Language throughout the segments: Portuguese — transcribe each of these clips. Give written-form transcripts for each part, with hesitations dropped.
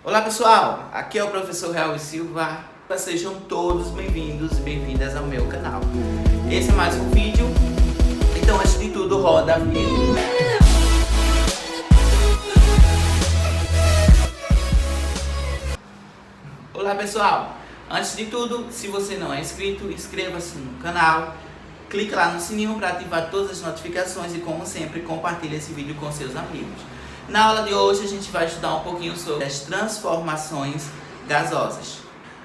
Olá pessoal, aqui é o professor Real Silva. Sejam todos bem-vindos e bem-vindas ao meu canal. Esse é mais um vídeo, então antes de tudo roda a vinheta. Olá pessoal, antes de tudo, se você não é inscrito, inscreva-se no canal, clique lá no sininho para ativar todas as notificações e, como sempre, compartilhe esse vídeo com seus amigos. Na aula de hoje a gente vai estudar um pouquinho sobre as transformações gasosas.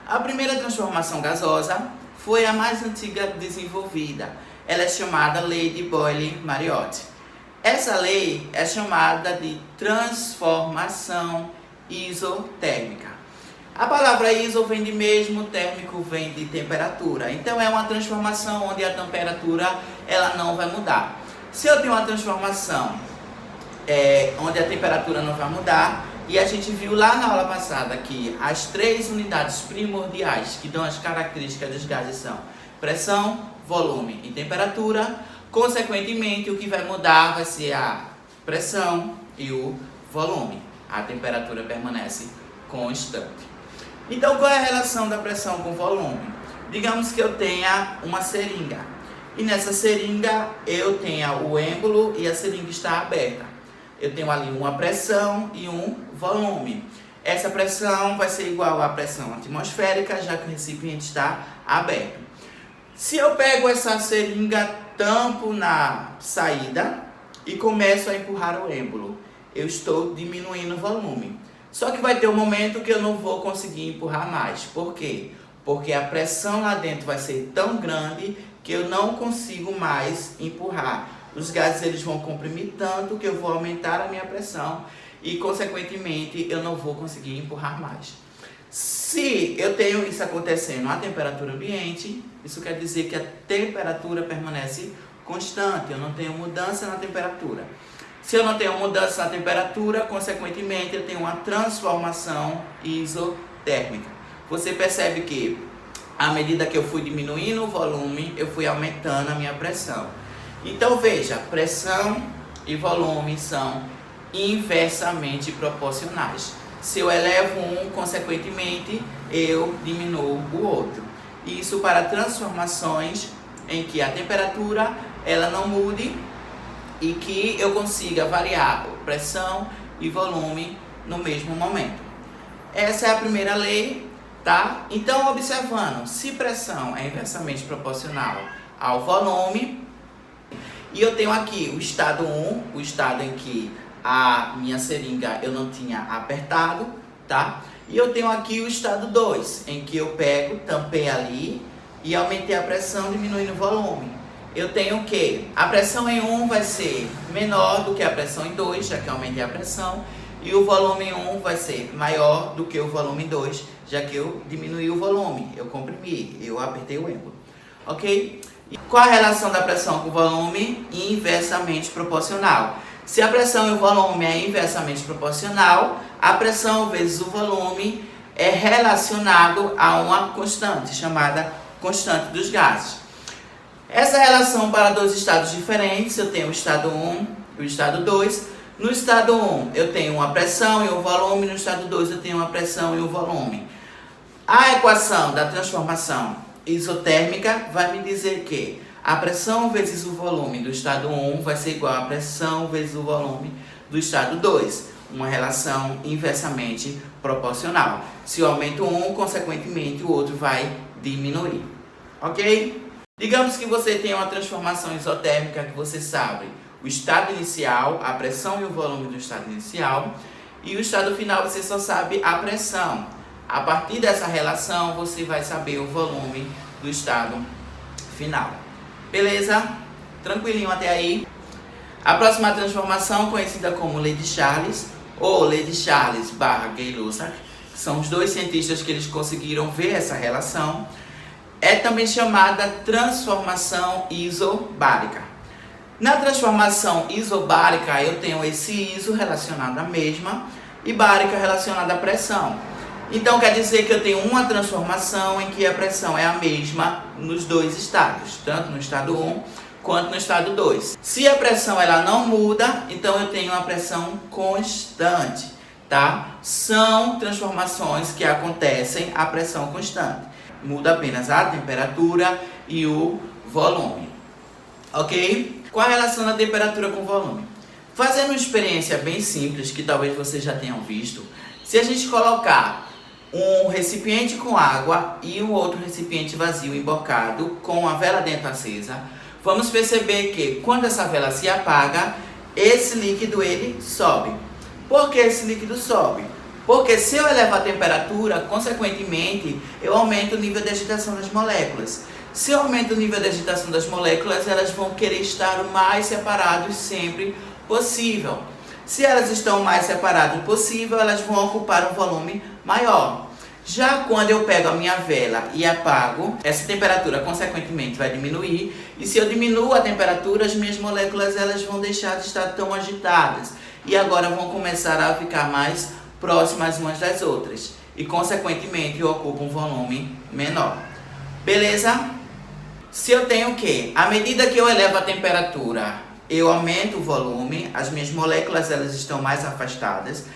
A primeira transformação gasosa foi a mais antiga desenvolvida. Ela é chamada Lei de Boyle-Mariotte. Essa lei é chamada de transformação isotérmica. A palavra iso vem de mesmo, térmico vem de temperatura. Então é uma transformação onde a temperatura ela não vai mudar. Se eu tenho uma transformação onde a temperatura não vai mudar, e a gente viu lá na aula passada que as três unidades primordiais que dão as características dos gases são pressão, volume e temperatura. Consequentemente, o que vai mudar vai ser a pressão e o volume. A temperatura permanece constante. Então, qual é a relação da pressão com o volume? Digamos que eu tenha uma seringa, e nessa seringa eu tenha o êmbolo e a seringa está aberta. Eu tenho ali uma pressão e um volume. Essa pressão vai ser igual à pressão atmosférica, já que o recipiente está aberto. Se eu pego essa seringa, tampo na saída e começo a empurrar o êmbolo, eu estou diminuindo o volume. Só que vai ter um momento que eu não vou conseguir empurrar mais. Por quê? Porque a pressão lá dentro vai ser tão grande que eu não consigo mais empurrar. Os gases eles vão comprimir tanto que eu vou aumentar a minha pressão e, consequentemente, eu não vou conseguir empurrar mais. Se eu tenho isso acontecendo à temperatura ambiente, isso quer dizer que a temperatura permanece constante, eu não tenho mudança na temperatura. Se eu não tenho mudança na temperatura, consequentemente, eu tenho uma transformação isotérmica. Você percebe que, à medida que eu fui diminuindo o volume, eu fui aumentando a minha pressão. Então veja, pressão e volume são inversamente proporcionais. Se eu elevo um, consequentemente, eu diminuo o outro. Isso para transformações em que a temperatura ela não mude e que eu consiga variar pressão e volume no mesmo momento. Essa é a primeira lei, tá? Então, observando, se pressão é inversamente proporcional ao volume, e eu tenho aqui o estado 1, o estado em que a minha seringa eu não tinha apertado, tá? E eu tenho aqui o estado 2, em que eu pego, tampei ali e aumentei a pressão diminuindo o volume. Eu tenho o quê? A pressão em 1 vai ser menor do que a pressão em 2, já que eu aumentei a pressão. E o volume em 1 vai ser maior do que o volume em 2, já que eu diminui o volume, eu comprimi, eu apertei o êmbolo. Ok? E qual a relação da pressão com o volume? Inversamente proporcional. Se a pressão e o volume é inversamente proporcional, a pressão vezes o volume é relacionado a uma constante, chamada constante dos gases. Essa relação para dois estados diferentes, eu tenho o estado 1 e o estado 2. No estado 1 eu tenho uma pressão e um volume, no estado 2 eu tenho uma pressão e um volume. A equação da transformação isotérmica vai me dizer que a pressão vezes o volume do estado 1 vai ser igual à pressão vezes o volume do estado 2. Uma relação inversamente proporcional. Se eu aumento um, consequentemente o outro vai diminuir. Ok? Digamos que você tem uma transformação isotérmica que você sabe o estado inicial, a pressão e o volume do estado inicial, e o estado final você só sabe a pressão. A partir dessa relação você vai saber o volume do estado final. Beleza? Tranquilinho até aí? A próxima transformação, conhecida como Lei de Charles, ou Lei de Charles / Gay-Lussac, são os dois cientistas que eles conseguiram ver essa relação, é também chamada transformação isobárica. Na transformação isobárica, eu tenho esse iso relacionado à mesma e bárica relacionada à pressão. Então quer dizer que eu tenho uma transformação em que a pressão é a mesma nos dois estados, tanto no estado 1 quanto no estado 2. Se a pressão ela não muda, então eu tenho uma pressão constante. tá? São transformações que acontecem a pressão constante. Muda apenas a temperatura e o volume, ok? Qual a relação da temperatura com o volume? Fazendo uma experiência bem simples, que talvez vocês já tenham visto, se a gente colocar um recipiente com água e um outro recipiente vazio embocado com a vela dentro acesa, vamos perceber que quando essa vela se apaga, esse líquido ele sobe. Por que esse líquido sobe? Porque se eu elevo a temperatura, consequentemente, eu aumento o nível de agitação das moléculas. Se eu aumento o nível de agitação das moléculas, elas vão querer estar o mais separados sempre possível. Se elas estão o mais separadas possível, elas vão ocupar um volume maior. Já quando eu pego a minha vela e apago, essa temperatura consequentemente vai diminuir. E se eu diminuo a temperatura, as minhas moléculas elas vão deixar de estar tão agitadas. E agora vão começar a ficar mais próximas umas das outras. E consequentemente ocupam um volume menor. Beleza? Se eu tenho o quê? À medida que eu elevo a temperatura, eu aumento o volume, as minhas moléculas elas estão mais afastadas.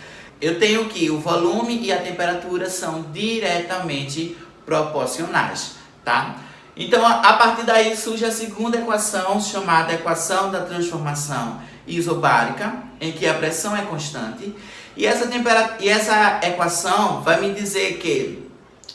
Eu tenho que o volume e a temperatura são diretamente proporcionais, tá? Então, a partir daí surge a segunda equação, chamada equação da transformação isobárica, em que a pressão é constante. E essa equação vai me dizer que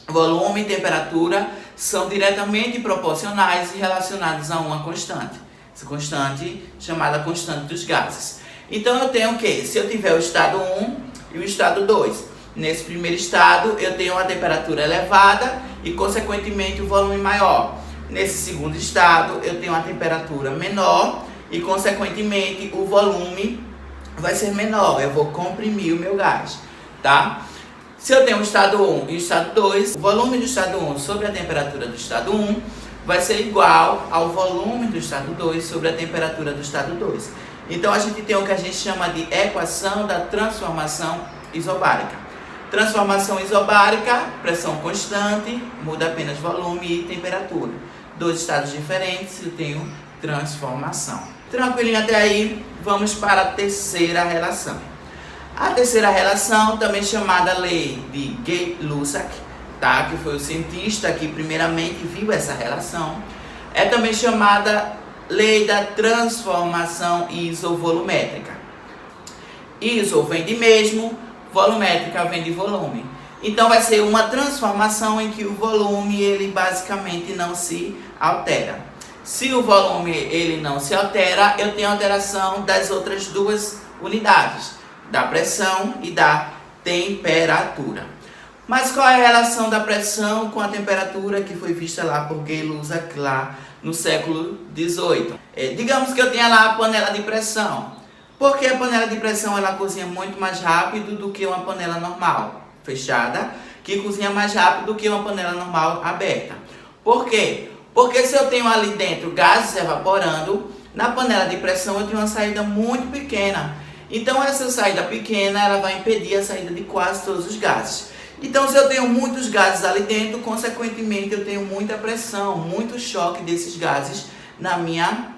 volume e temperatura são diretamente proporcionais e relacionados a uma constante. Essa constante chamada constante dos gases. Então eu tenho o quê? Se eu tiver o estado 1 e o estado 2. Nesse primeiro estado eu tenho uma temperatura elevada e consequentemente o volume maior. Nesse segundo estado eu tenho uma temperatura menor e consequentemente o volume vai ser menor. Eu vou comprimir o meu gás, tá? Se eu tenho o estado 1 e o estado 2, o volume do estado 1 sobre a temperatura do estado 1 vai ser igual ao volume do estado 2 sobre a temperatura do estado 2. Então, a gente tem o que a gente chama de equação da transformação isobárica. Transformação isobárica, pressão constante, muda apenas volume e temperatura. Dois estados diferentes, eu tenho transformação. Tranquilinho até aí, vamos para a terceira relação. A terceira relação, também chamada lei de Gay-Lussac, tá? Que foi o cientista que primeiramente viu essa relação, é também chamada lei da transformação isovolumétrica. Iso vem de mesmo, volumétrica vem de volume. Então vai ser uma transformação em que o volume ele basicamente não se altera. Se o volume ele não se altera, eu tenho alteração das outras duas unidades, da pressão e da temperatura. Mas qual é a relação da pressão com a temperatura que foi vista lá por Gay-Lussac lá no século XVIII? Digamos que eu tenha lá a panela de pressão. Porque a panela de pressão ela cozinha muito mais rápido do que uma panela normal fechada, que cozinha mais rápido do que uma panela normal aberta. Por quê? Porque se eu tenho ali dentro gases evaporando, na panela de pressão eu tenho uma saída muito pequena. Então essa saída pequena ela vai impedir a saída de quase todos os gases. Então, se eu tenho muitos gases ali dentro, consequentemente eu tenho muita pressão, muito choque desses gases na minha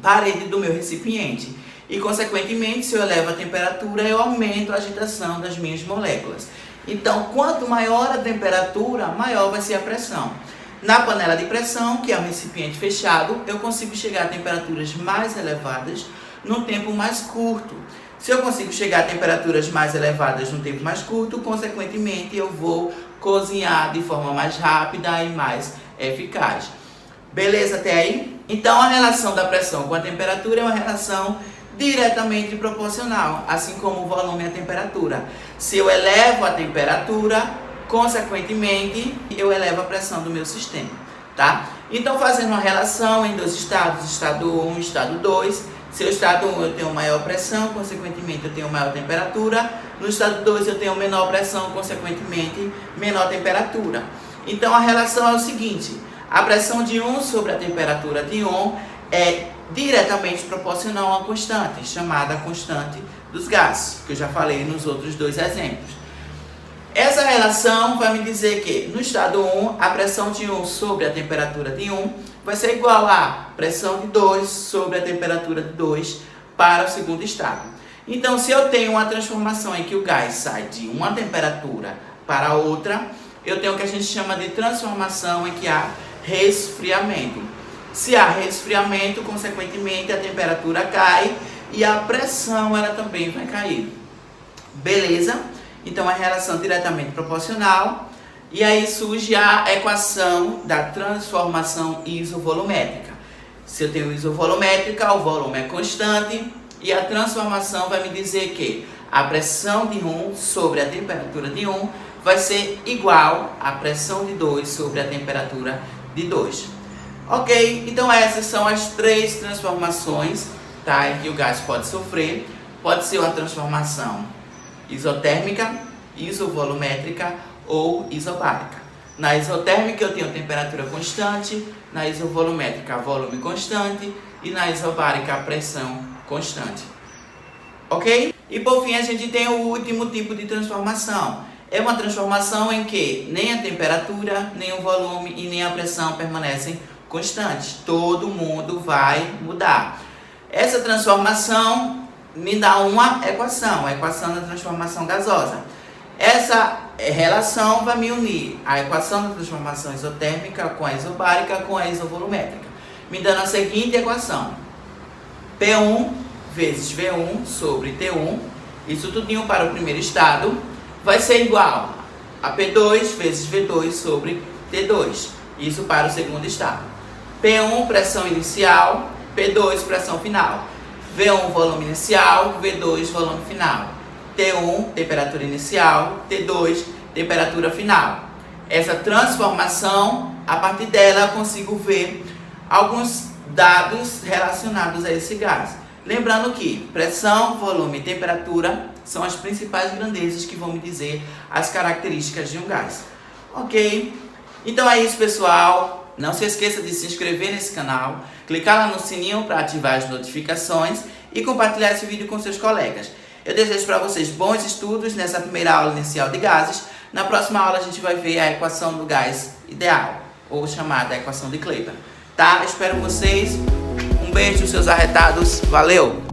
parede do meu recipiente. E, consequentemente, se eu elevo a temperatura, eu aumento a agitação das minhas moléculas. Então, quanto maior a temperatura, maior vai ser a pressão. Na panela de pressão, que é um recipiente fechado, eu consigo chegar a temperaturas mais elevadas num tempo mais curto. Se eu consigo chegar a temperaturas mais elevadas num tempo mais curto, consequentemente eu vou cozinhar de forma mais rápida e mais eficaz. Beleza até aí? Então a relação da pressão com a temperatura é uma relação diretamente proporcional, assim como o volume e a temperatura. Se eu elevo a temperatura, consequentemente eu elevo a pressão do meu sistema, tá? Então fazendo uma relação em dois estados, estado 1 e estado 2, se o estado 1 eu tenho maior pressão, consequentemente eu tenho maior temperatura. No estado 2 eu tenho menor pressão, consequentemente menor temperatura. Então a relação é o seguinte: a pressão de 1 sobre a temperatura de 1 é diretamente proporcional a uma constante, chamada constante dos gases, que eu já falei nos outros dois exemplos. Essa relação vai me dizer que no estado 1, a pressão de 1 sobre a temperatura de 1 vai ser igual à pressão de 2 sobre a temperatura de 2 para o segundo estado. Então, se eu tenho uma transformação em que o gás sai de uma temperatura para outra, eu tenho o que a gente chama de transformação em que há resfriamento. Se há resfriamento, consequentemente a temperatura cai e a pressão ela também vai cair. Beleza? Então é relação diretamente proporcional. E aí surge a equação da transformação isovolumétrica. Se eu tenho isovolumétrica, o volume é constante e a transformação vai me dizer que a pressão de 1 sobre a temperatura de 1 vai ser igual à pressão de 2 sobre a temperatura de 2. Ok? Então essas são as 3 transformações, tá, em que o gás pode sofrer. Pode ser uma transformação isotérmica, isovolumétrica ou isobárica. Na isotérmica eu tenho temperatura constante, na isovolumétrica volume constante e na isobárica a pressão constante. Ok? E por fim a gente tem o último tipo de transformação. É uma transformação em que nem a temperatura, nem o volume e nem a pressão permanecem constantes. Todo mundo vai mudar. Essa transformação me dá uma equação, a equação da transformação gasosa. Essa relação vai me unir a equação da transformação isotérmica com a isobárica com a isovolumétrica, me dando a seguinte equação: P1 vezes V1 sobre T1, isso tudinho para o primeiro estado, vai ser igual a P2 vezes V2 sobre T2, isso para o segundo estado. P1 pressão inicial, P2 pressão final. V1 volume inicial, V2 volume final. T1 temperatura inicial, T2 temperatura final. Essa transformação, a partir dela eu consigo ver alguns dados relacionados a esse gás. Lembrando que pressão, volume e temperatura são as principais grandezas que vão me dizer as características de um gás. Ok? Então é isso, pessoal. Não se esqueça de se inscrever nesse canal, clicar lá no sininho para ativar as notificações e compartilhar esse vídeo com seus colegas. Eu desejo para vocês bons estudos nessa primeira aula inicial de gases. Na próxima aula a gente vai ver a equação do gás ideal, ou chamada equação de Kleiber. Tá? Espero vocês. Um beijo, seus arretados. Valeu!